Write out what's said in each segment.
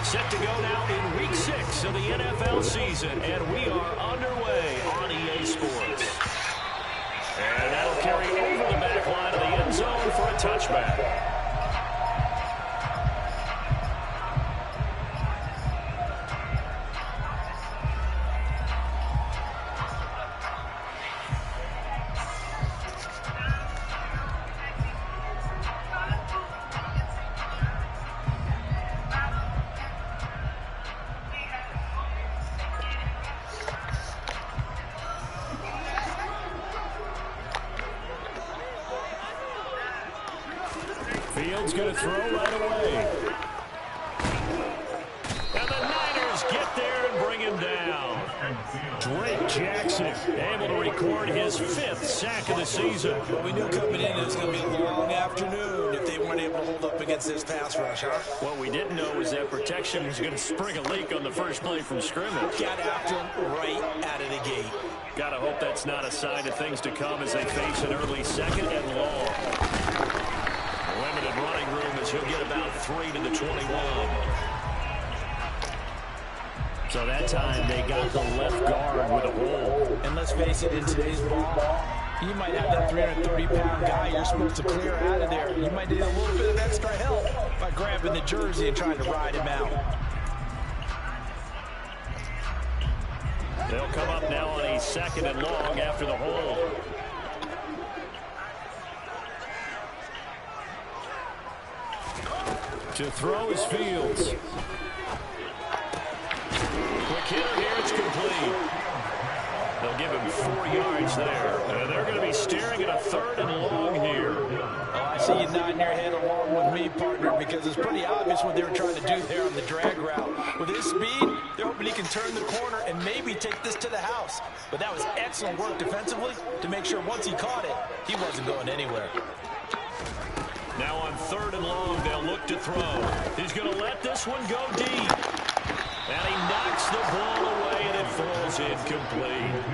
Set to go now in Week 6 of the NFL season, and we are underway on EA Sports. And that'll carry over the back line of the end zone for a touchback. Fields going to throw right away. And the Niners get there and bring him down. Drake Jackson able to record his 5th sack of the season. Well, we knew coming in it was going to be a long afternoon if they weren't able to hold up against this pass rush, huh? What we didn't know was that protection was going to spring a leak on the first play from scrimmage. Got after him right out of the gate. Got to hope that's not a sign of things to come as they face an early 2nd and long. Limited running room as he'll get about 3 to the 21. So that time they got the left guard with a hole. And let's face it, in today's ball, you might have that 330-pound guy you're supposed to clear out of there. You might need a little bit of extra help by grabbing the jersey and trying to ride him out. They'll come up now on a 2nd and long after the hole. To throw is Fields. Quick hitter here, it's complete. They'll give him 4 yards there. They're going to be staring at a 3rd and long here. Oh, I see you nodding your head along with me, partner, because it's pretty obvious what they were trying to do there on the drag route. With his speed, they're hoping he can turn the corner and maybe take this to the house. But that was excellent work defensively to make sure once he caught it, he wasn't going anywhere. Now on 3rd and long, they'll look to throw. He's going to let this one go deep. And he knocks the ball away, and it falls incomplete.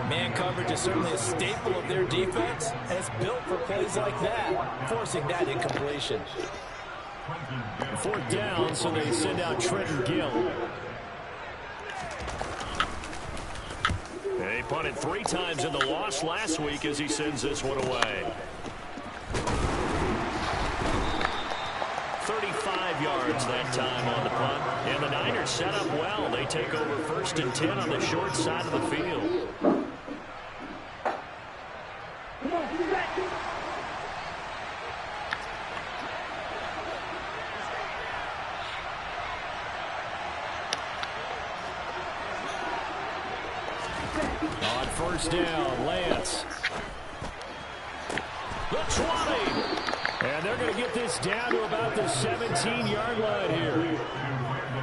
Man coverage is certainly a staple of their defense, and it's built for plays like that, forcing that incompletion. 4th down, so they send out Trenton Gill. And he punted 3 times in the loss last week as he sends this one away. 35 yards that time on the punt. And the Niners set up well. They take over 1st and 10 on the short side of the field. On 1st down, Lance. The 20. And they're going to get this down to about the 17-yard line here.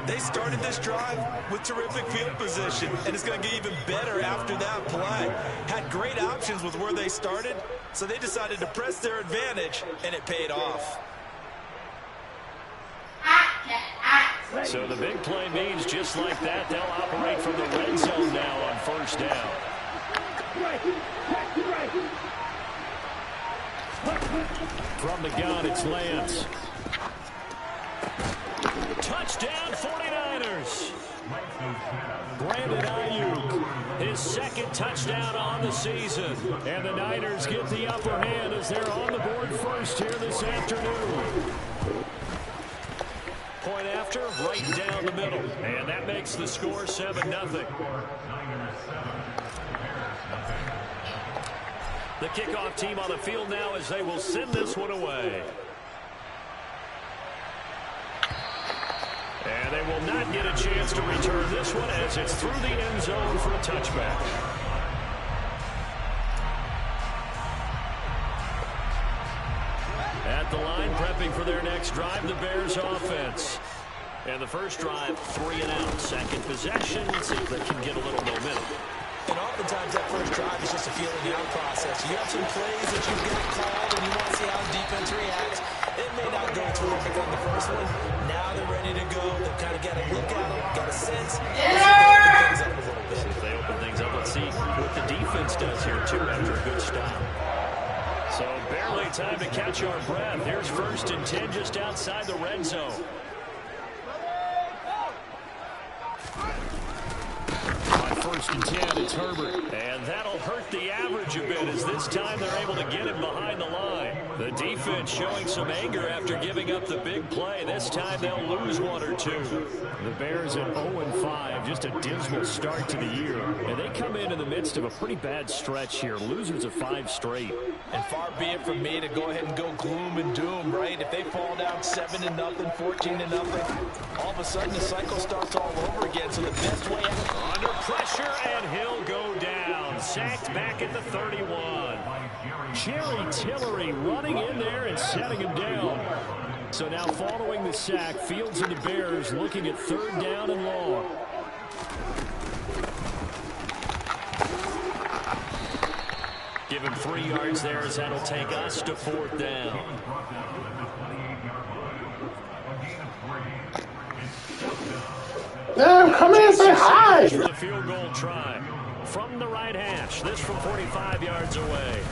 They started this drive with terrific field position, and it's going to get even better after that play. Had great options with where they started, so they decided to press their advantage, and it paid off. So the big play means just like that, they'll operate from the red zone now on 1st down. From the gun, it's Lance. Touchdown, 49ers. Brandon Ayuk, his 2nd touchdown on the season. And the Niners get the upper hand as they're on the board first here this afternoon. Point after, right down the middle. And that makes the score 7-0. The kickoff team on the field now as they will send this one away. And they will not get a chance to return this one as it's through the end zone for a touchback. At the line, prepping for their next drive, the Bears offense. And the first drive, 3 and out. 2nd possession, let's see if they can get a little momentum. And oftentimes that first drive is just a feeling out process. You have some plays that you've got called and you want to see how the defense reacts. It may not go terrific on the first one. Now they're ready to go. They've kind of got to look at them, got a sense. Let's see if they open things up a little bit. See if they open things up. Let's see what the defense does here, too, after a good stop. So barely time to catch our breath. Here's 1st and 10 just outside the red zone. first and 10. It's Herbert. And that'll hurt the average a bit as this time they're able to get him behind the line. The defense showing some anger after giving up the big play. This time they'll lose one or two. The Bears at 0-5, just a dismal start to the year. And they come in the midst of a pretty bad stretch here. Losers of 5 straight. And far be it from me to go ahead and go gloom and doom, right? If they fall down 7-0, 14-0, all of a sudden the cycle starts all over again. So the best way out. Under pressure, and he'll go down. Sacked back at the 31. Jerry Tillery running in there and setting him down. So now following the sack, Fields and the Bears looking at 3rd down and long. Give him 3 yards there as that'll take us to 4th down. Yeah, come in and say hi. For the field goal try from the right hash. This from 45 yards away.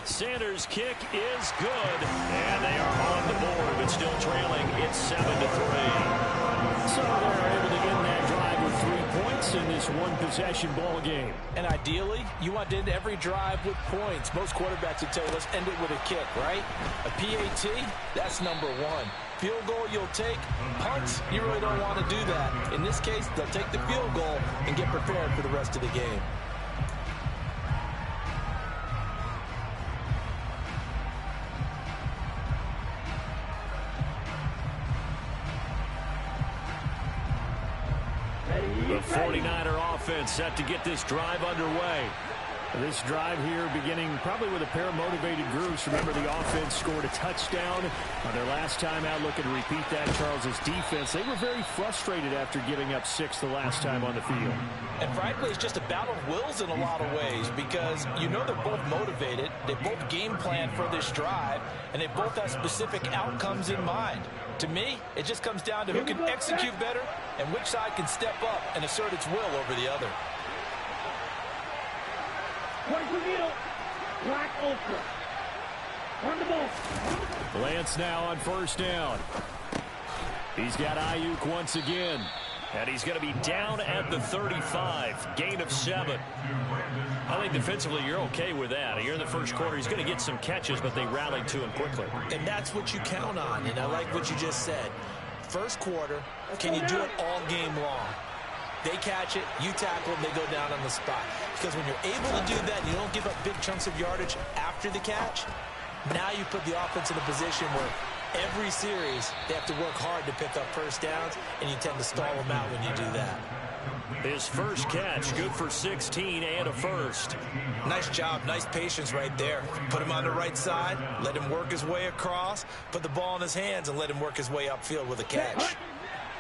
Sanders' kick is good, and they are on the board, but still trailing. It's 7-3. So they're able to end that drive with 3 points in this one-possession ball game. And ideally, you want to end every drive with points. Most quarterbacks would tell you, let's end it with a kick, right? A PAT, that's number 1. Field goal you'll take. Punts, you really don't want to do that. In this case, they'll take the field goal and get prepared for the rest of the game. The 49er offense set to get this drive underway. This drive here beginning probably with a pair of motivated groups. Remember, the offense scored a touchdown on their last time out. Looking to repeat that. Charles's defense, they were very frustrated after giving up 6 the last time on the field. And frankly, it's just a battle of wills in a lot of ways because you know they're both motivated. They both game plan for this drive, and they both have specific outcomes in mind. To me, it just comes down to who can execute better and which side can step up and assert its will over the other. Black Ultra. On the ball. Lance now on 1st down. He's got Ayuk once again. And he's going to be down at the 35. Gain of 7. I think defensively you're okay with that. Here in the first quarter, he's going to get some catches, but they rallied to him quickly. And that's what you count on, and I like what you just said. First quarter, can you do it all game long? They catch it, you tackle them, they go down on the spot. Because when you're able to do that and you don't give up big chunks of yardage after the catch, now you put the offense in a position where every series they have to work hard to pick up first downs, and you tend to stall them out when you do that. His first catch, good for 16 and a first. Nice job, nice patience right there. Put him on the right side, let him work his way across, put the ball in his hands, and let him work his way upfield with a catch.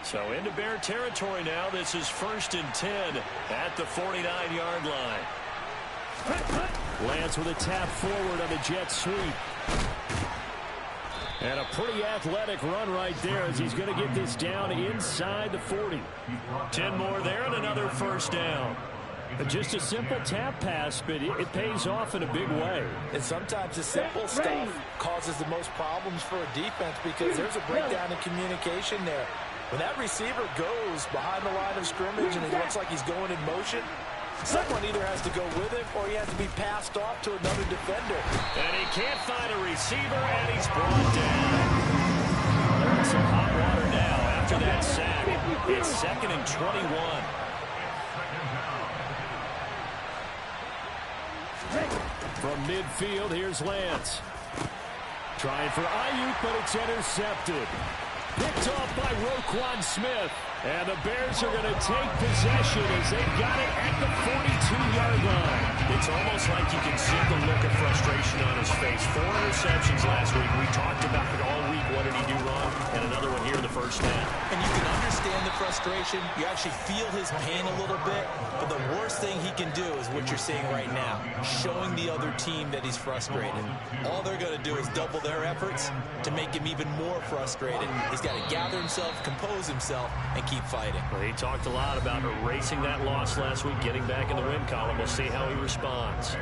So into Bear territory now. This is 1st and 10 at the 49-yard line. Lance with a tap forward on the jet sweep. And a pretty athletic run right there as he's going to get this down inside the 40. 10 more there and another first down. Just a simple tap pass, but it pays off in a big way. And sometimes the simple stuff causes the most problems for a defense because there's a breakdown in communication there. When that receiver goes behind the line of scrimmage and it looks like he's going in motion, someone either has to go with him or he has to be passed off to another defender. And he can't find a receiver, and he's brought down. They're in some hot water now after that sack. It's 2nd and 21. From midfield, here's Lance. Trying for Ayuk, but it's intercepted. Picked off by Roquan Smith. And the Bears are going to take possession as they've got it at the 42-yard line. It's almost like you can see the look of frustration on his face. 4 interceptions last week. We talked about it all week. What did he do wrong? And another one here in the first half. And you can understand the frustration. You actually feel his pain a little bit. But the worst thing he can do is what you're seeing right now, showing the other team that he's frustrated. All they're going to do is double their efforts to make him even more frustrated. He's got to gather himself, compose himself, and keep fighting. Well, he talked a lot about erasing that loss last week, getting back in the win column. We'll see how he responds.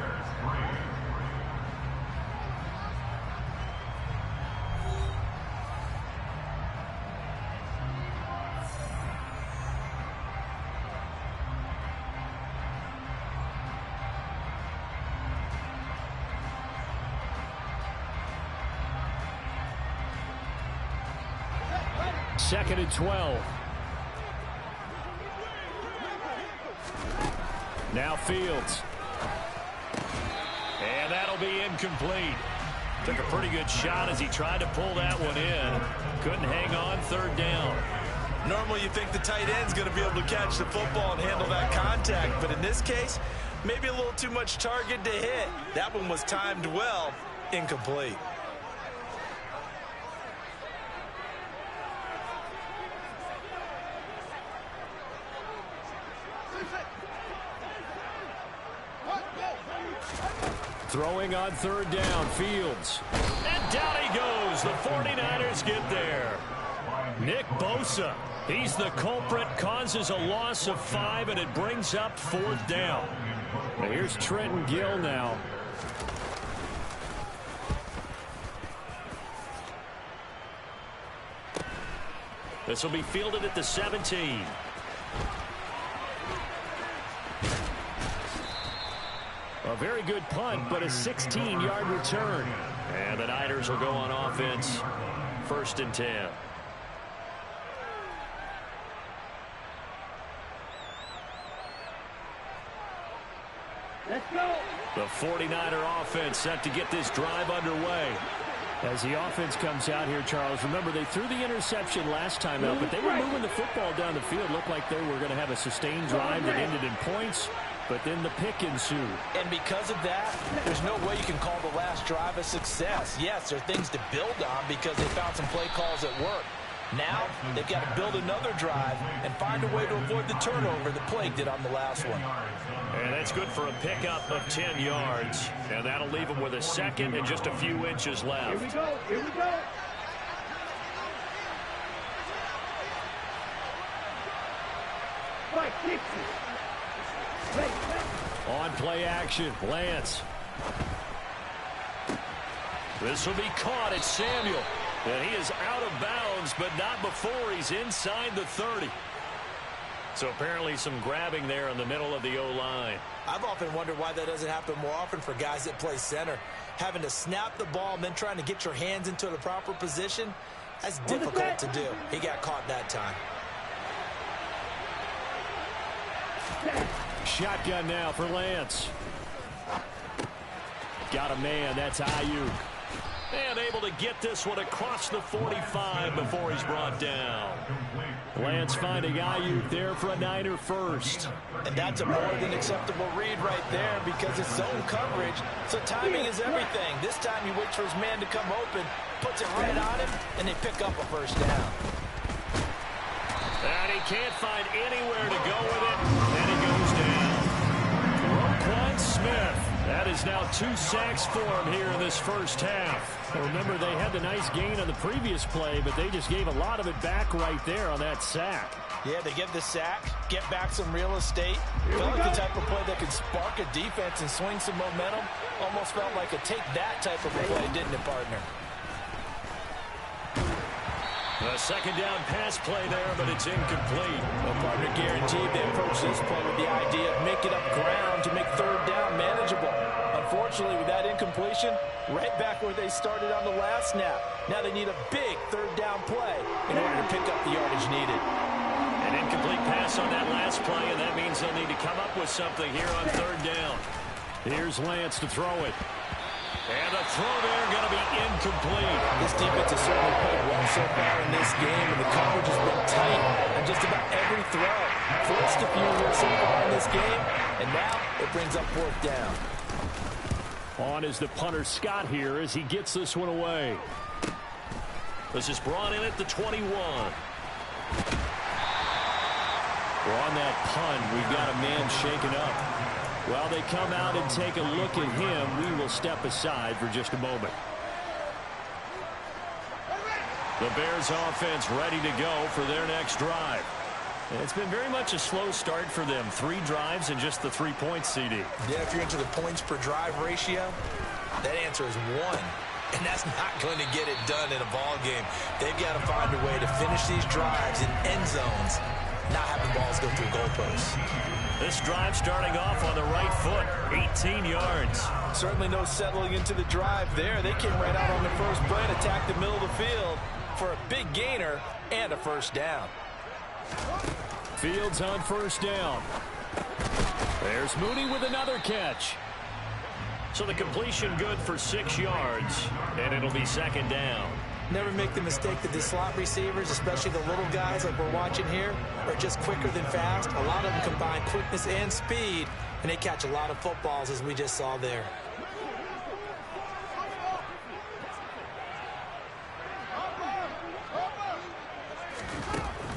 2nd and 12. Now Fields. And that'll be incomplete. Took a pretty good shot as he tried to pull that one in. Couldn't hang on, 3rd down. Normally you think the tight end's going to be able to catch the football and handle that contact, but in this case, maybe a little too much target to hit. That one was timed well, incomplete. Throwing on 3rd down, Fields. And down he goes. The 49ers get there. Nick Bosa, he's the culprit, causes a loss of 5, and it brings up 4th down. Now here's Trenton Gill now. This will be fielded at the 17. A very good punt, but a 16-yard return. And the Niners will go on offense. 1st and 10. Let's go. The 49er offense set to get this drive underway. As the offense comes out here, Charles, remember they threw the interception last time out, but they were moving the football down the field. Looked like they were going to have a sustained drive that ended in points, but then the pick ensued. And because of that, there's no way you can call the last drive a success. Yes, there are things to build on because they found some play calls that work. Now, they've got to build another drive and find a way to avoid the turnover the Plague did on the last one. And that's good for a pickup of 10 yards. And that'll leave them with a 2nd and just a few inches left. Here we go. Here we go. Right, On play action, Lance. This will be caught. It's Samuel. And he is out of bounds, but not before he's inside the 30. So apparently some grabbing there in the middle of the O-line. I've often wondered why that doesn't happen more often for guys that play center. Having to snap the ball and then trying to get your hands into the proper position, that's difficult to do. He got caught that time. Shotgun now for Lance. Got a man, that's Ayuk. And able to get this one across the 45 before he's brought down. Lance finding Ayuk there for a Niner first. And that's a more than acceptable read right there because it's zone coverage, so timing is everything. This time he waits for his man to come open, puts it right on him, and they pick up a 1st down. And he can't find anywhere to go with it, and he goes down. Roquan Smith. That is now 2 sacks for him here in this first half. Remember, they had the nice gain on the previous play, but they just gave a lot of it back right there on that sack. Yeah, they get the sack, get back some real estate. Felt like the type of play that could spark a defense and swing some momentum. Almost felt like a take that type of a play, didn't it, partner? A 2nd down pass play there, but it's incomplete. Well, partner, guaranteed they approach this play with the idea of making up ground to make 3rd down manageable. Unfortunately, with that incompletion, right back where they started on the last snap. Now they need a big 3rd down play in order to pick up the yardage needed. An incomplete pass on that last play, and that means they'll need to come up with something here on 3rd down. Here's Lance to throw it. And the throw there going to be incomplete. This defense has certainly played well so far in this game, and the coverage has been tight on just about every throw. Forced a few here so far in this game, and now it brings up 4th down. On is the punter Scott here as he gets this one away. This is brought in at the 21. We're on that punt. We've got a man shaken up. While they come out and take a look at him, we will step aside for just a moment. The Bears offense ready to go for their next drive. And it's been very much a slow start for them. 3 drives and just the 3 points, CD. Yeah, if you're into the points per drive ratio, that answer is 1. And that's not going to get it done in a ball game. They've got to find a way to finish these drives in end zones, not have the balls go through goalposts. This drive starting off on the right foot, 18 yards. Certainly no settling into the drive there. They came right out on the first play and attacked the middle of the field. for a big gainer and a first down. Fields on first down. There's Mooney with another catch. So the completion good for 6 yards, and it'll be second down. Never make the mistake that the slot receivers, especially the little guys like we're watching here, are just quicker than fast. A lot of them combine quickness and speed, and they catch a lot of footballs, as we just saw there.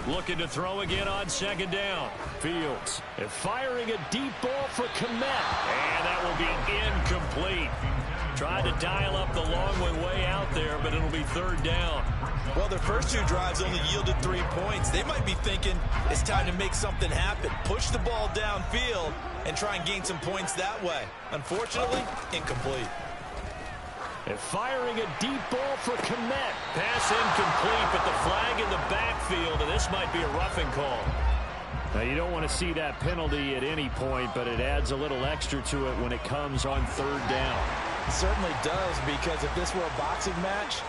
Looking to throw again on second down. Fields and firing a deep ball for Kmet. And that will be incomplete. Tried to dial up the long way out there, but it'll be third down. Well, their first 2 drives only yielded 3 points. They might be thinking it's time to make something happen. Push the ball downfield and try and gain some points that way. Unfortunately, incomplete. And firing a deep ball for Kmet. Pass incomplete, but the flag in the backfield, and this might be a roughing call. Now, you don't want to see that penalty at any point, but it adds a little extra to it when it comes on third down. It certainly does, because if this were a boxing match,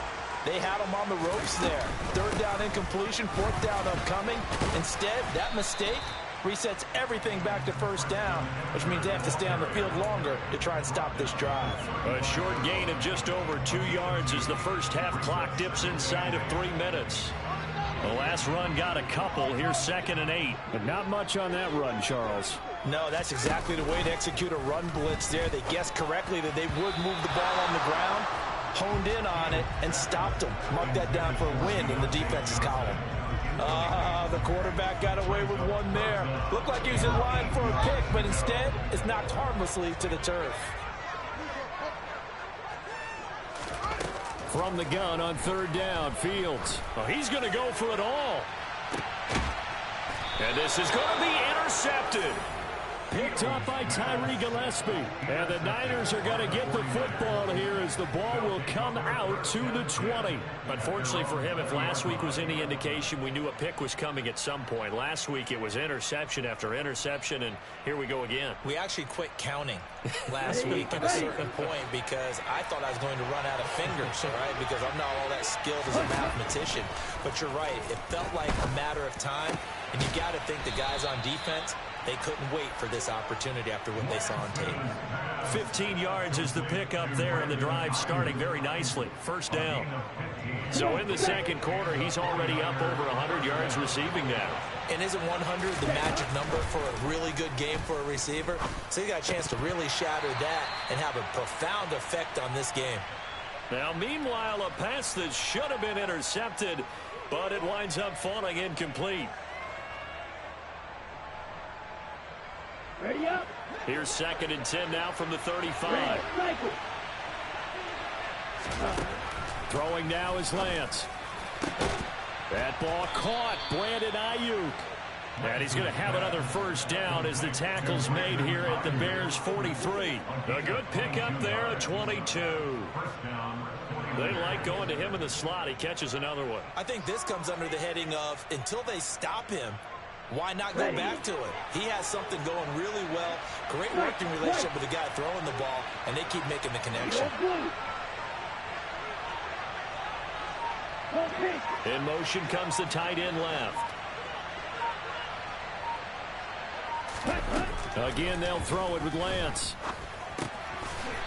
they had him on the ropes there. Third down incompletion, fourth down upcoming. Instead, that mistake resets everything back to first down, which means they have to stay on the field longer to try and stop this drive. A short gain of just over 2 yards as the first half clock dips inside of 3 minutes. The last run got a couple. Here's 2nd and 8. But not much on that run, Charles. No, that's exactly the way to execute a run blitz there. They guessed correctly that they would move the ball on the ground, honed in on it, and stopped them. Mark that down for a win in the defense's column. The quarterback got away with one there. Looked like he was in line for a pick, but instead is knocked harmlessly to the turf. From the gun on third down, Fields. Well, he's going to go for it all. And this is going to be intercepted. Picked up by Tyree Gillespie. And the Niners are going to get the football here as the ball will come out to the 20. Unfortunately for him, if last week was any indication, we knew a pick was coming at some point. Last week it was interception after interception, and here we go again. We actually quit counting last week at a certain point because I thought I was going to run out of fingers, right? Because I'm not all that skilled as a mathematician. But you're right. It felt like a matter of time, and you got to think the guys on defense, they couldn't wait for this opportunity after what they saw on tape. 15 yards is the pickup there, and the drive starting very nicely. First down. So in the second quarter, he's already up over 100 yards receiving now. And isn't 100 the magic number for a really good game for a receiver? So he got a chance to really shatter that and have a profound effect on this game. Now, meanwhile, a pass that should have been intercepted, but it winds up falling incomplete. Ready up. Here's 2nd and 10 now from the 35. Throwing now is Lance. That ball caught. Brandon Ayuk. And he's going to have another first down as the tackle's made here at the Bears 43. A good pickup there at 22. They like going to him in the slot. He catches another one. I think this comes under the heading of until they stop him, why not go back to it? He has something going really well. Great working relationship with the guy throwing the ball, and they keep making the connection. In motion comes the tight end left. Again, they'll throw it with Lance.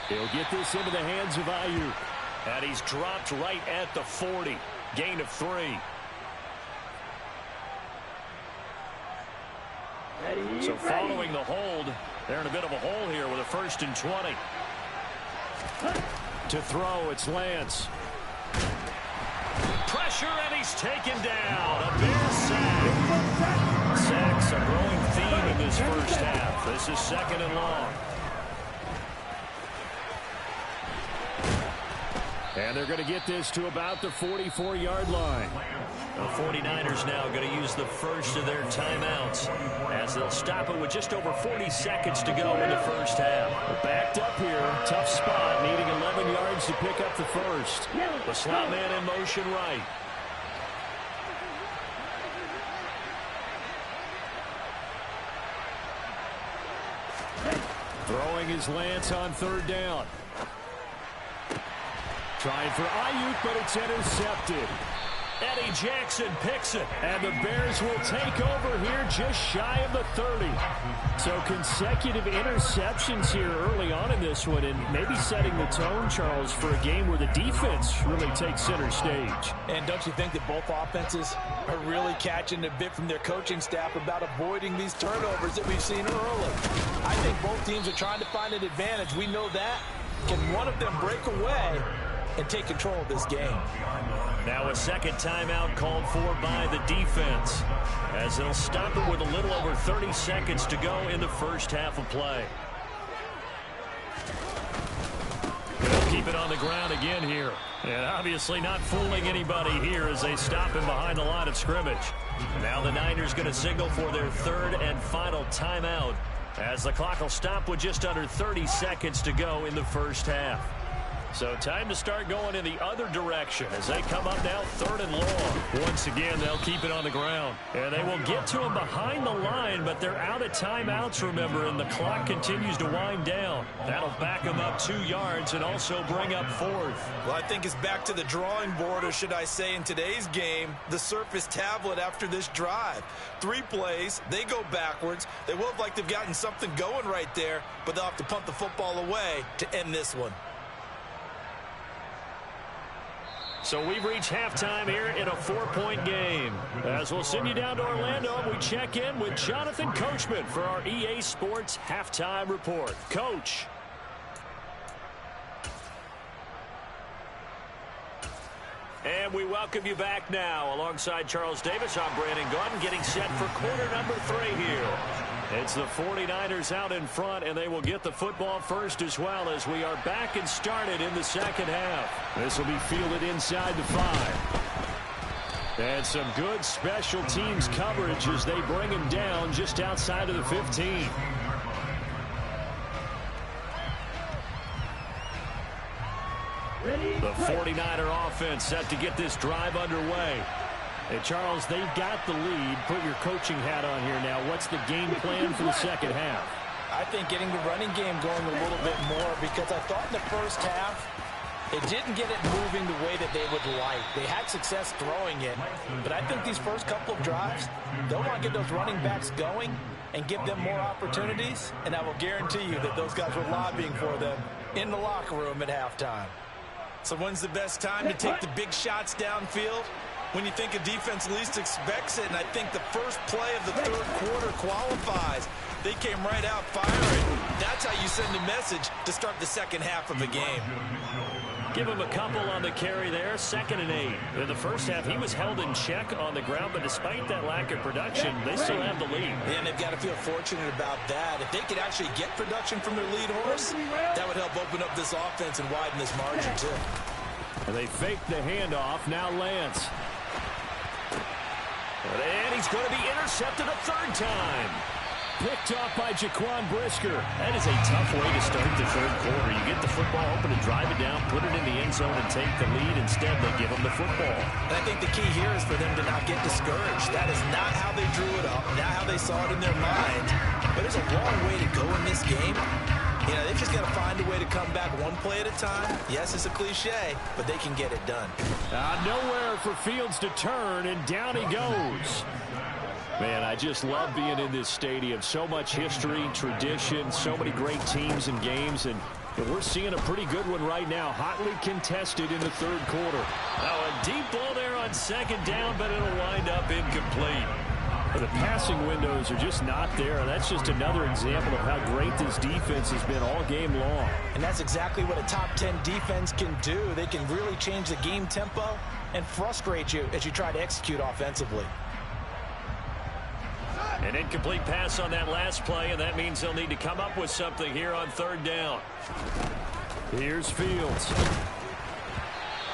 He'll get this into the hands of Ayuk. And he's dropped right at the 40. Gain of 3. So following the hold, they're in a bit of a hole here with a 1st and 20. To throw, it's Lance. Pressure, and he's taken down. A Bears sack. Sacks a growing theme in this first half. This is 2nd and long. And they're going to get this to about the 44-yard line. The 49ers now going to use the first of their timeouts as they'll stop it with just over 40 seconds to go in the first half. Backed up here, tough spot, needing 11 yards to pick up the first. The slot man in motion right. Throwing is Lance on third down. Trying for Ayuk, but it's intercepted. Eddie Jackson picks it, and the Bears will take over here just shy of the 30. So consecutive interceptions here early on in this one, and maybe setting the tone, Charles, for a game where the defense really takes center stage. And don't you think that both offenses are really catching a bit from their coaching staff about avoiding these turnovers that we've seen early? I think both teams are trying to find an advantage. We know that. Can one of them break away and take control of this game? Now a second timeout called for by the defense, as they'll stop it with a little over 30 seconds to go in the first half of play. They'll keep it on the ground again here. And obviously not fooling anybody here as they stop him behind the line of scrimmage. Now the Niners going to signal for their third and final timeout, as the clock will stop with just under 30 seconds to go in the first half. So time to start going in the other direction as they come up now third and long. Once again, they'll keep it on the ground. And they will get to him behind the line, but they're out of timeouts, remember, and the clock continues to wind down. That'll back them up 2 yards and also bring up fourth. Well, I think it's back to the drawing board, or should I say in today's game, the Surface tablet after this drive. 3 plays, they go backwards. They look like they've gotten something going right there, but they'll have to punt the football away to end this one. So we've reached halftime here in a 4-point game. As we'll send you down to Orlando, and we check in with Jonathan Coachman for our EA Sports Halftime Report. Coach. And we welcome you back now. Alongside Charles Davis, I'm Brandon Gaudin, getting set for quarter number 3 here. It's the 49ers out in front, and they will get the football first as well, as we are back and started in the second half. This will be fielded inside the 5. And some good special teams coverage as they bring him down just outside of the 15. The 49er offense set to get this drive underway. Hey, Charles, they've got the lead. Put your coaching hat on here now. What's the game plan for the second half? I think getting the running game going a little bit more, because I thought in the first half it didn't get it moving the way that they would like. They had success throwing it, but I think these first couple of drives, they'll want to get those running backs going and give them more opportunities, and I will guarantee you that those guys were lobbying for them in the locker room at halftime. So when's the best time to take the big shots downfield? When you think a defense least expects it, and I think the first play of the third quarter qualifies. They came right out firing. That's how you send a message to start the second half of a game. Give him a couple on the carry there, 2nd and 8. In the first half, he was held in check on the ground, but despite that lack of production, they still have the lead. And they've got to feel fortunate about that. If they could actually get production from their lead horse, that would help open up this offense and widen this margin too. And they fake the handoff. Now Lance. And he's going to be intercepted a 3rd time. Picked off by Jaquan Brisker. That is a tough way to start the third quarter. You get the football open and drive it down, put it in the end zone, and take the lead. Instead, they give them the football. And I think the key here is for them to not get discouraged. That is not how they drew it up, not how they saw it in their mind. But there's a long way to go in this game. You know, they've just got to find a way to come back one play at a time. Yes, it's a cliche, but they can get it done. Nowhere for Fields to turn, and down he goes. Man, I just love being in this stadium. So much history, tradition, so many great teams and games, and we're seeing a pretty good one right now. Hotly contested in the third quarter. Now a deep ball there on 2nd down, but it'll wind up incomplete. The passing windows are just not there. That's just another example of how great this defense has been all game long. And that's exactly what a top 10 defense can do. They can really change the game tempo and frustrate you as you try to execute offensively. An incomplete pass on that last play, and that means they'll need to come up with something here on 3rd down. Here's Fields.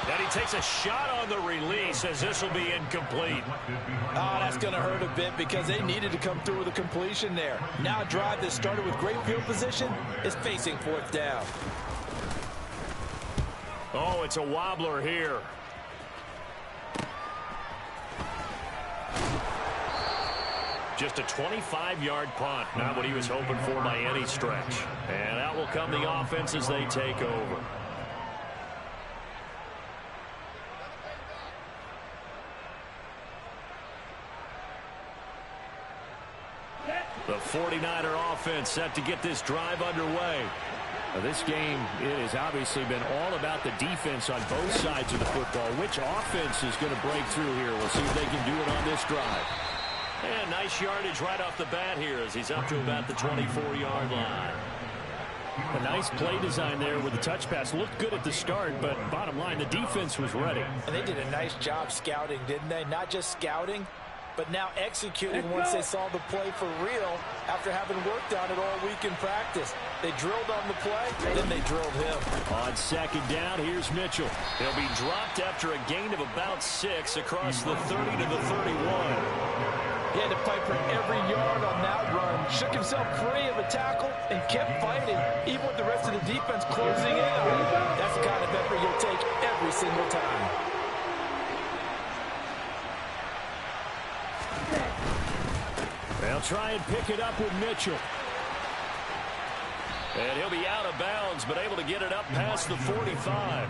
And he takes a shot on the release as this will be incomplete. Oh, that's going to hurt a bit because they needed to come through with a completion there. Now a drive that started with great field position is facing 4th down. Oh, it's a wobbler here. Just a 25-yard punt. Not what he was hoping for by any stretch. And out will come the offense as they take over. The 49er offense set to get this drive underway. Now, this game, it has obviously been all about the defense on both sides of the football. Which offense is going to break through here? We'll see if they can do it on this drive. And nice yardage right off the bat here as he's up to about the 24-yard line. A nice play design there with the touch pass. Looked good at the start, but bottom line, the defense was ready. And they did a nice job scouting, didn't they? Not just scouting, but now executing once they saw the play for real after having worked on it all week in practice. They drilled on the play, and then they drilled him. On second down, here's Mitchell. He'll be dropped after a gain of about 6 across the 30 to the 31. He had to fight for every yard on that run. Shook himself free of a tackle and kept fighting, even with the rest of the defense closing in on him. That's the kind of effort you'll take every single time. They'll try and pick it up with Mitchell. And he'll be out of bounds, but able to get it up past the 45.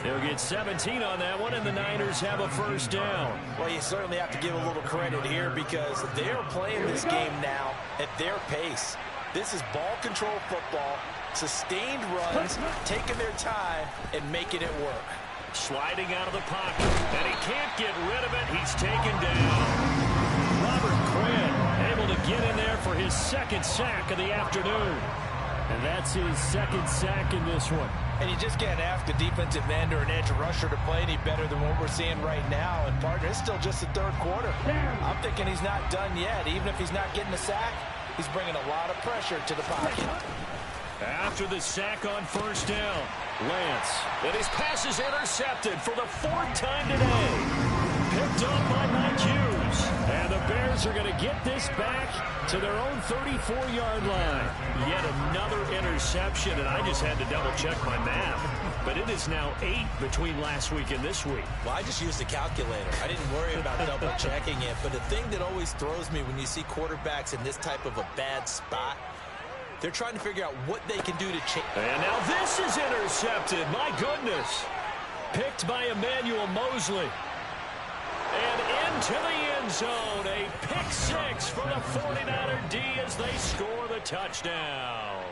They'll get 17 on that one, and the Niners have a first down. Well, you certainly have to give a little credit here because they're playing this game now at their pace. This is ball control football, sustained runs, taking their time, and making it work. Sliding out of the pocket, and he can't get rid of it. He's taken down. Robert Quinn able to get in there for his second sack of the afternoon. And that's his second sack in this one. And you just can't ask a defensive end or an edge rusher to play any better than what we're seeing right now. And, partner, it's still just the third quarter. I'm thinking he's not done yet. Even if he's not getting a sack, he's bringing a lot of pressure to the pocket. After the sack on first down, Lance. And his pass is intercepted for the 4th time today. Picked up by Mike Hughes. And the Bears are going to get this back to their own 34-yard line. Yet another interception, and I just had to double-check my math. But it is now 8 between last week and this week. Well, I just used a calculator. I didn't worry about double-checking it. But the thing that always throws me when you see quarterbacks in this type of a bad spot, they're trying to figure out what they can do to change. And now this is intercepted. My goodness. Picked by Emmanuel Mosley. And into the end zone, a pick 6 for the 49er D as they score the touchdown.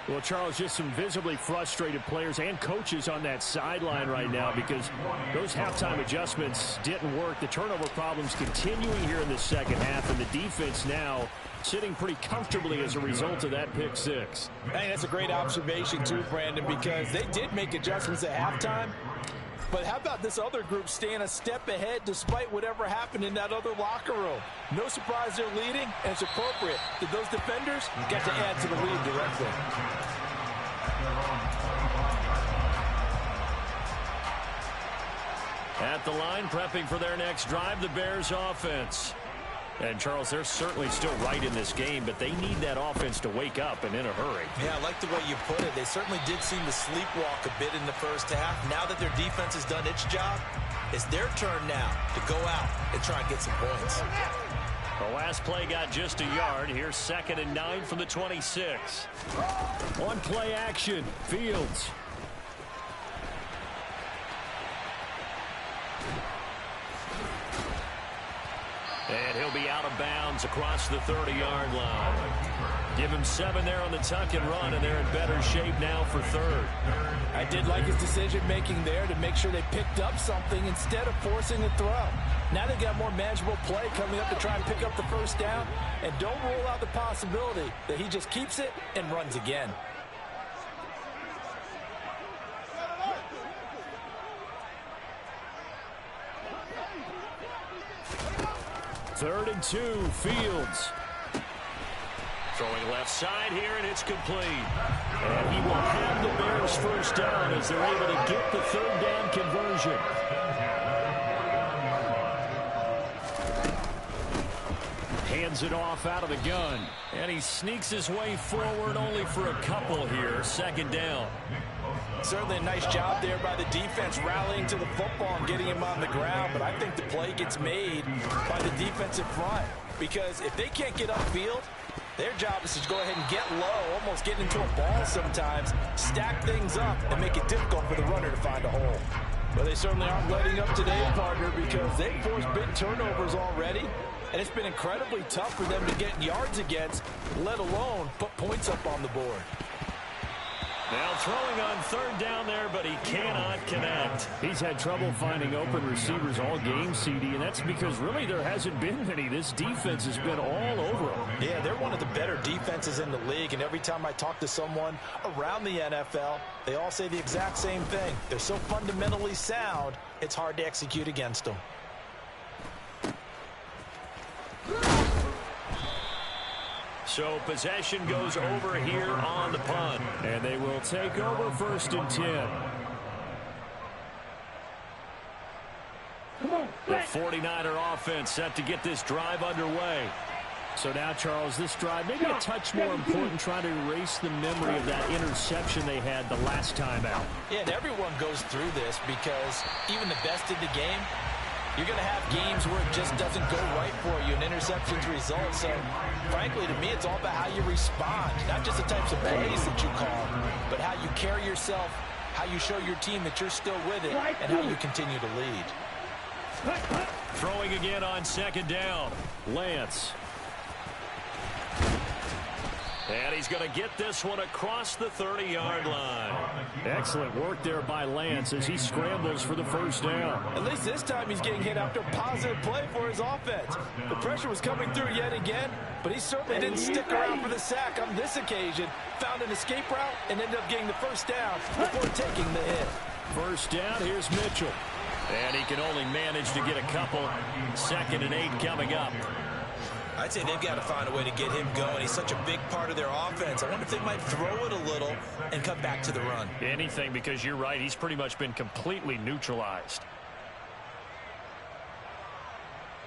Well, Charles, just some visibly frustrated players and coaches on that sideline right now because those halftime adjustments didn't work. The turnover problems continuing here in the second half, and the defense now sitting pretty comfortably as a result of that pick 6. I think that's a great observation, too, Brandon, because they did make adjustments at halftime. But how about this other group staying a step ahead despite whatever happened in that other locker room? No surprise they're leading, and it's appropriate that those defenders get to add to the lead directly. At the line, prepping for their next drive, the Bears offense. And, Charles, they're certainly still right in this game, but they need that offense to wake up and in a hurry. Yeah, I like the way you put it. They certainly did seem to sleepwalk a bit in the first half. Now that their defense has done its job, it's their turn now to go out and try and get some points. The last play got just a yard. Here's 2nd and 9 from the 26. On play action, Fields. And he'll be out of bounds across the 30-yard line. Give him 7 there on the tuck and run, and they're in better shape now for 3rd. I did like his decision-making there to make sure they picked up something instead of forcing a throw. Now they've got more manageable play coming up to try and pick up the first down, and don't rule out the possibility that he just keeps it and runs again. Third and 2, Fields. Throwing left side here, and it's complete. And he will have the Bears first down as they're able to get the 3rd down conversion. Hands it off out of the gun. And he sneaks his way forward only for a couple here. 2nd down. Certainly a nice job there by the defense rallying to the football and getting him on the ground, but I think the play gets made by the defensive front because if they can't get upfield, their job is to go ahead and get low, almost get into a ball sometimes, stack things up, and make it difficult for the runner to find a hole. But they certainly aren't letting up today, partner, because they forced big turnovers already. And it's been incredibly tough for them to get yards against, let alone put points up on the board. Now throwing on third down there, but he cannot connect. He's had trouble finding open receivers all game, CD, and that's because really there hasn't been many. This defense has been all over them. Yeah, they're one of the better defenses in the league, and every time I talk to someone around the NFL, they all say the exact same thing. They're so fundamentally sound, it's hard to execute against them. So possession goes over here on the punt. And they will take over 1st and 10. The 49er offense set to get this drive underway. So now, Charles, this drive maybe a touch more important, trying to erase the memory of that interception they had the last time out. Yeah, and everyone goes through this because even the best in the game, you're going to have games where it just doesn't go right for you, and interceptions result. So, frankly, to me, it's all about how you respond, not just the types of plays that you call, but how you carry yourself, how you show your team that you're still with it, and how you continue to lead. Throwing again on 2nd down. Lance. And he's going to get this one across the 30-yard line. Excellent work there by Lance as he scrambles for the 1st down. At least this time he's getting hit after a positive play for his offense. The pressure was coming through yet again, but he certainly didn't stick around for the sack on this occasion. Found an escape route and ended up getting the 1st down before taking the hit. 1st down, here's Mitchell. And he can only manage to get a couple. 2nd and 8 coming up. I'd say they've got to find a way to get him going. He's such a big part of their offense. I wonder if they might throw it a little and come back to the run. Anything, because you're right. He's pretty much been completely neutralized.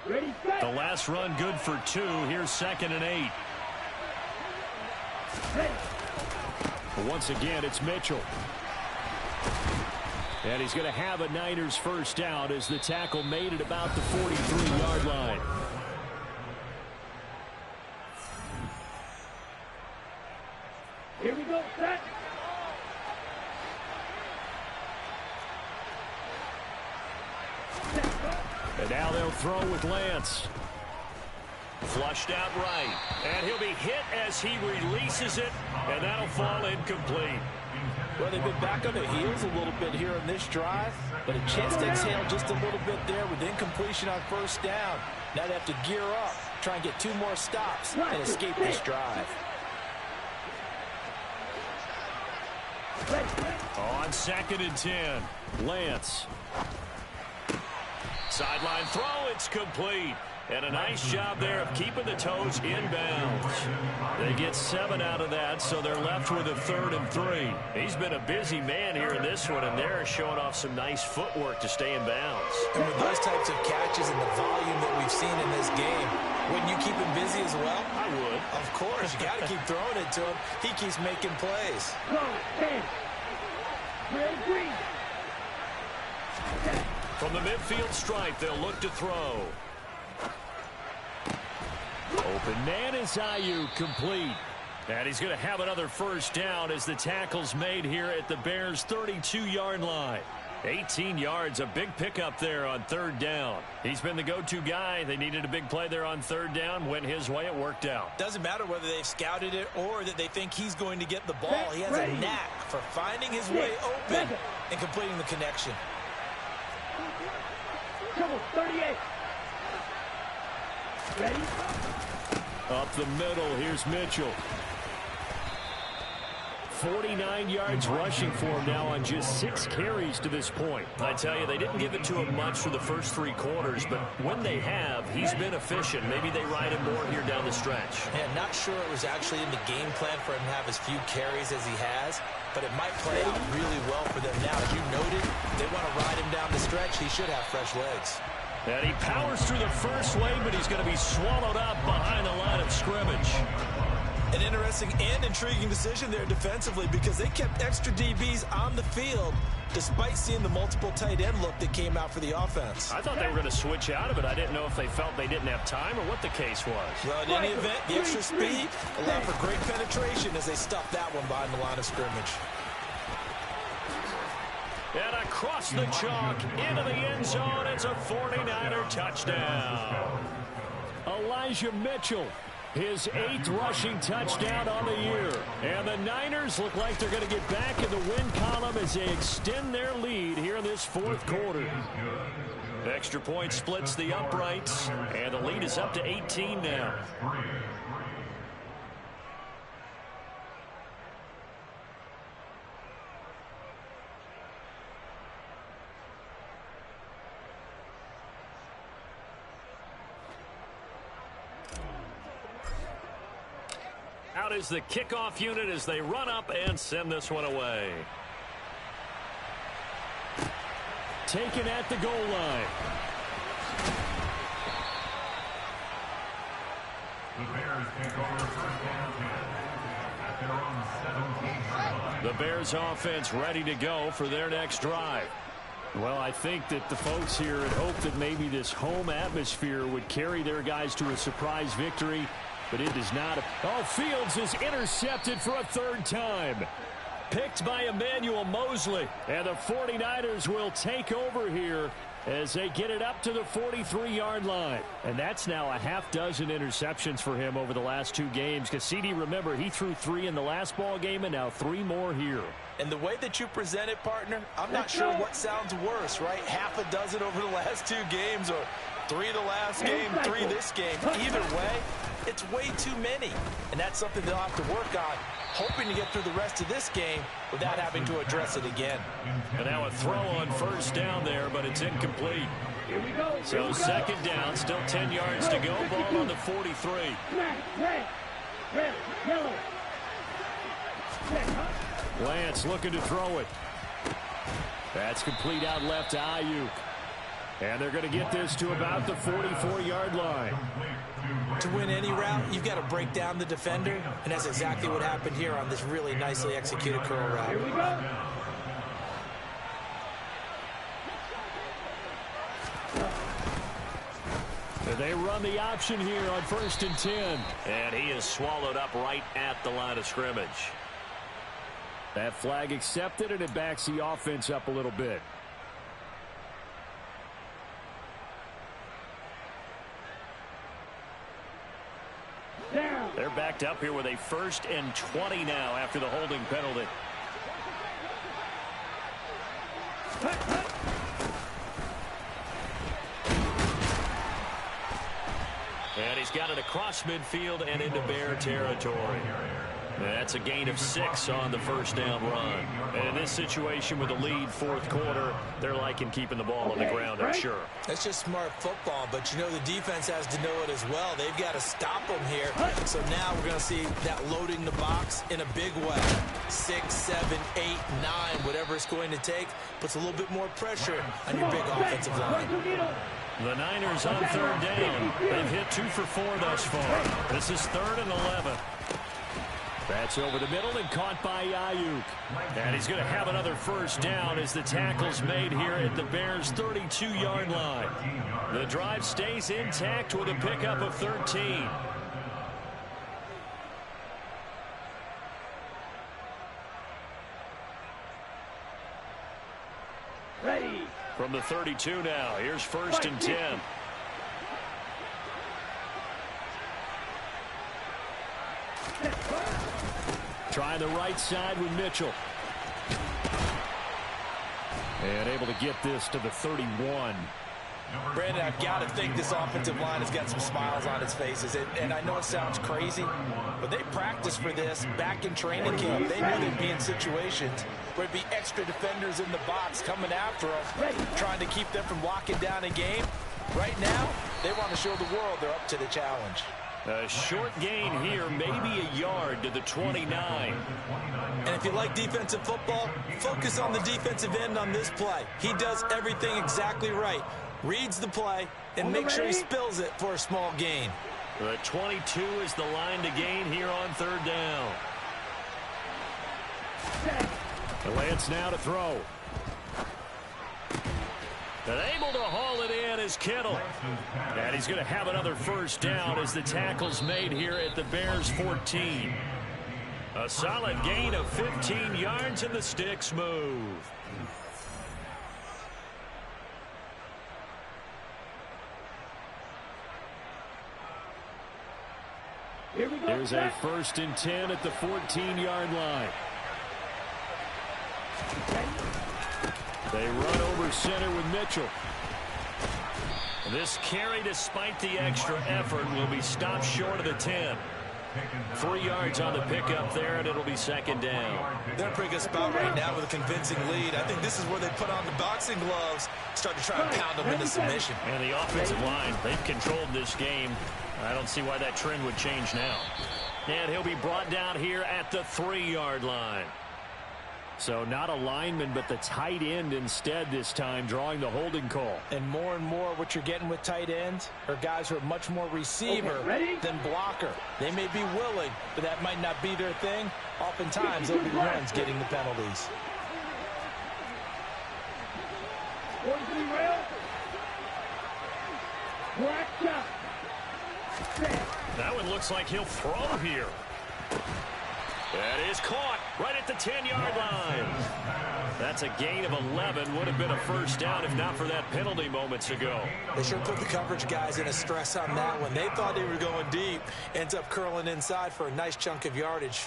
The last run good for 2. Here's 2nd and 8. Once again, it's Mitchell. And he's going to have a Niners 1st down as the tackle made it about the 43-yard line. Here we go, set. And now they'll throw with Lance. Flushed out right. And he'll be hit as he releases it, and that'll fall incomplete. Well, they've been back on their heels a little bit here in this drive, but a chance to exhale just a little bit there with incompletion on 1st down. Now they have to gear up, try and get 2 more stops and escape this drive. On 2nd and 10, Lance. Sideline throw, it's complete. And a nice job there of keeping the toes inbounds. They get 7 out of that, so they're left with a 3rd and 3. He's been a busy man here in this one, and they're showing off some nice footwork to stay in bounds. And with those types of catches and the volume that we've seen in this game, wouldn't you keep him busy as well? I would. Of course. You got to keep throwing it to him. He keeps making plays. From the midfield stripe, they'll look to throw. Open man is Ayuk, complete. And he's going to have another 1st down as the tackle's made here at the Bears' 32-yard line. 18 yards, a big pickup there on 3rd down. He's been the go-to guy. They needed a big play there on 3rd down. Went his way, it worked out. Doesn't matter whether they've scouted it or that they think he's going to get the ball. He has a knack for finding his way open and completing the connection. 38. Ready? Up the middle, here's Mitchell. 49 yards rushing for him now on just 6 carries to this point. I tell you, they didn't give it to him much for the first 3 quarters, but when they have, he's been efficient. Maybe they ride him more here down the stretch. Yeah, not sure it was actually in the game plan for him to have as few carries as he has, but it might play out really well for them now. As you noted, they want to ride him down the stretch. He should have fresh legs. And he powers through the first wave, but he's going to be swallowed up behind the line of scrimmage. An interesting and intriguing decision there defensively because they kept extra DBs on the field despite seeing the multiple tight end look that came out for the offense. I thought they were going to switch out of it. I didn't know if they felt they didn't have time or what the case was. Well, in any event, the extra speed allowed for great penetration as they stuffed that one behind the line of scrimmage. And across the chalk into the end zone, it's a 49er touchdown. Elijah Mitchell, his 8th rushing touchdown on the year. And the Niners look like they're going to get back in the win column as they extend their lead here in this 4th quarter. Extra point splits the uprights, and the lead is up to 18 now. Out is the kickoff unit as they run up and send this one away. Taken at the goal line. The Bears take over first down at their own 17-yard line. The Bears offense ready to go for their next drive. Well, I think that the folks here had hoped that maybe this home atmosphere would carry their guys to a surprise victory, but it does not. Oh, Fields is intercepted for a 3rd time. Picked by Emmanuel Mosley. And the 49ers will take over here as they get it up to the 43-yard line. And that's now a half dozen interceptions for him over the last 2 games. Because CD, remember, he threw 3 in the last ball game and now 3 more here. And the way that you present it, partner, I'm not sure what sounds worse, right? Half a dozen over the last 2 games, or 3 the last game, 3 this game. Either way, it's way too many. And that's something they'll have to work on, hoping to get through the rest of this game without having to address it again. And now a throw on 1st down there, but it's incomplete. Here we go. So 2nd down, still 10 yards to go. Ball on the 43. Red, yellow. Lance looking to throw it. That's complete out left to Ayuk. And they're going to get this to about the 44-yard line. To win any route, you've got to break down the defender, and that's exactly what happened here on this really nicely executed curl route. Here we go. They run the option here on 1st and 10. And he is swallowed up right at the line of scrimmage. That flag accepted, and it backs the offense up a little bit. They're backed up here with a 1st and 20 now after the holding penalty. And he's got it across midfield and into Bear territory. That's a gain of 6 on the 1st down run. And in this situation with a lead 4th quarter, they're liking keeping the ball on the ground, I'm sure. That's just smart football, but you know the defense has to know it as well. They've got to stop them here. So now we're going to see that loading the box in a big way. 6, 7, 8, 9, whatever it's going to take, puts a little bit more pressure on your big offensive line. The Niners on 3rd down. They've hit 2 for 4 thus far. This is 3rd and 11. That's over the middle and caught by Ayuk. And he's going to have another 1st down as the tackle's made here at the Bears' 32-yard line. The drive stays intact with a pickup of 13. Ready. From the 32 now, here's 1st and 10. Trying the right side with Mitchell. And able to get this to the 31. Brandon, I've got to think this offensive line has got some smiles on its faces. And I know it sounds crazy, but they practiced for this back in training camp. They knew they'd be in situations where it'd be extra defenders in the box coming after them, trying to keep them from locking down a game. Right now, they want to show the world they're up to the challenge. A short gain here, maybe a yard to the 29. And if you like defensive football, focus on the defensive end on this play. He does everything exactly right. Reads the play and makes sure he spills it for a small gain. The 22 is the line to gain here on 3rd down. Lance now to throw. And able to haul it in is Kittle. And he's going to have another 1st down as the tackle's made here at the Bears' 14. A solid gain of 15 yards and the sticks move. Here we go. Here's a 1st and 10 at the 14-yard line. They run over center with Mitchell. This carry, despite the extra effort, will be stopped short of the 10. 3 yards on the pickup there, and it'll be 2nd down. They're in a pretty good spot right now with a convincing lead. I think this is where they put on the boxing gloves, start to try and pound them into submission. And the offensive line, they've controlled this game. I don't see why that trend would change now. And he'll be brought down here at the 3-yard line. So not a lineman, but the tight end instead this time, drawing the holding call. And more what you're getting with tight ends are guys who are much more receiver than blocker. They may be willing, but that might not be their thing. Oftentimes, they'll be the ones getting the penalties. 43 rail. Black shot. That one looks like he'll throw here. That is caught right at the 10-yard line. That's a gain of 11. Would have been a 1st down if not for that penalty moments ago. They sure put the coverage guys in a stress on that one. They thought they were going deep. Ends up curling inside for a nice chunk of yardage.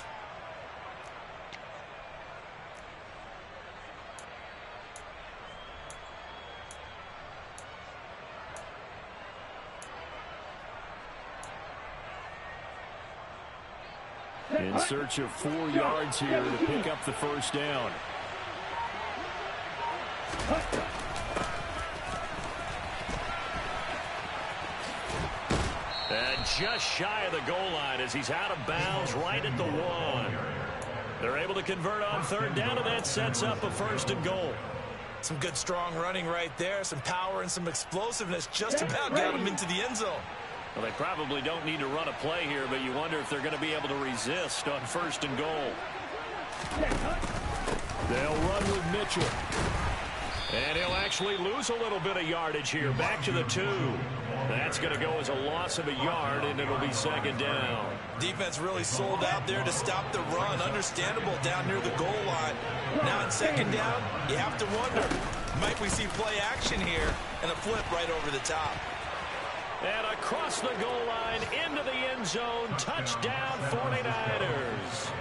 In search of 4 yards here to pick up the 1st down. And just shy of the goal line as he's out of bounds right at the 1. They're able to convert on 3rd down, and that sets up a 1st and goal. Some good strong running right there. Some power and some explosiveness just about got him into the end zone. Well, they probably don't need to run a play here, but you wonder if they're going to be able to resist on 1st and goal. They'll run with Mitchell. And he'll actually lose a little bit of yardage here. Back to the 2. That's going to go as a loss of a yard, and it'll be 2nd down. Defense really sold out there to stop the run. Understandable down near the goal line. Now in 2nd down, you have to wonder, might we see play action here and a flip right over the top? And across the goal line, into the end zone, touchdown 49ers.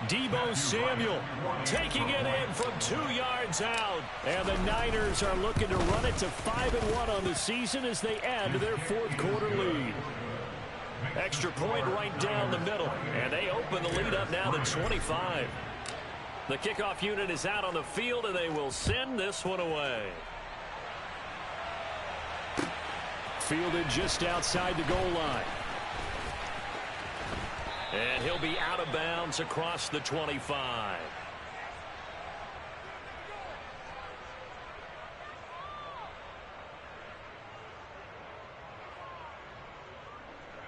Deebo Samuel taking it in from 2 yards out. And the Niners are looking to run it to 5-1 on the season as they add to their 4th quarter lead. Extra point right down the middle. And they open the lead up now to 25. The kickoff unit is out on the field, and they will send this one away. Fielded just outside the goal line. And he'll be out of bounds across the 25.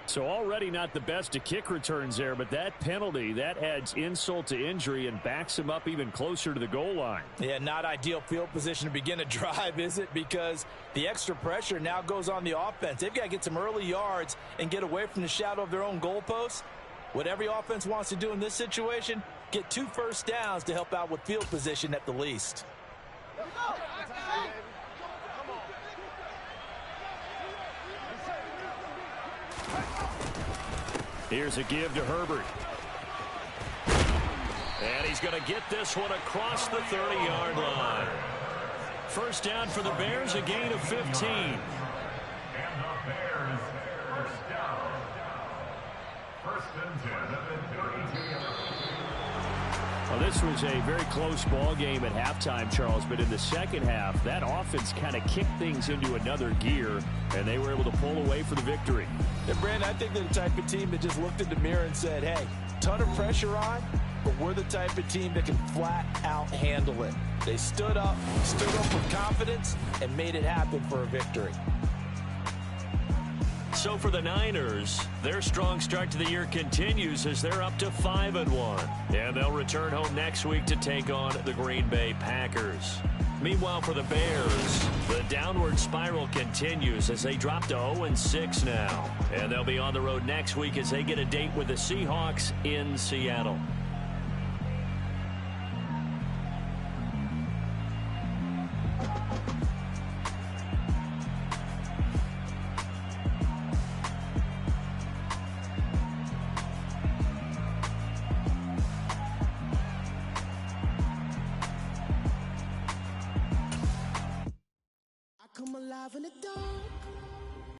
So already not the best of kick returns there, but that penalty, that adds insult to injury and backs him up even closer to the goal line. Yeah, not ideal field position to begin a drive, is it? Because the extra pressure now goes on the offense. They've got to get some early yards and get away from the shadow of their own goalposts. What every offense wants to do in this situation, get 2 first downs to help out with field position at the least. Here's a give to Herbert. And he's going to get this one across the 30-yard line. First down for the Bears, a gain of 15. And the Bears, 1st down. 1st and 10 at the 32-yard line. Well, this was a very close ball game at halftime, Charles, but in the second half, that offense kind of kicked things into another gear, and they were able to pull away for the victory. And Brandon, I think they're the type of team that just looked in the mirror and said, hey, ton of pressure on, but we're the type of team that can flat out handle it. They stood up with confidence, and made it happen for a victory. So for the Niners, their strong start to the year continues as they're up to 5-1. And they'll return home next week to take on the Green Bay Packers. Meanwhile, for the Bears, the downward spiral continues as they drop to 0-6 now. And they'll be on the road next week as they get a date with the Seahawks in Seattle. love in the dark.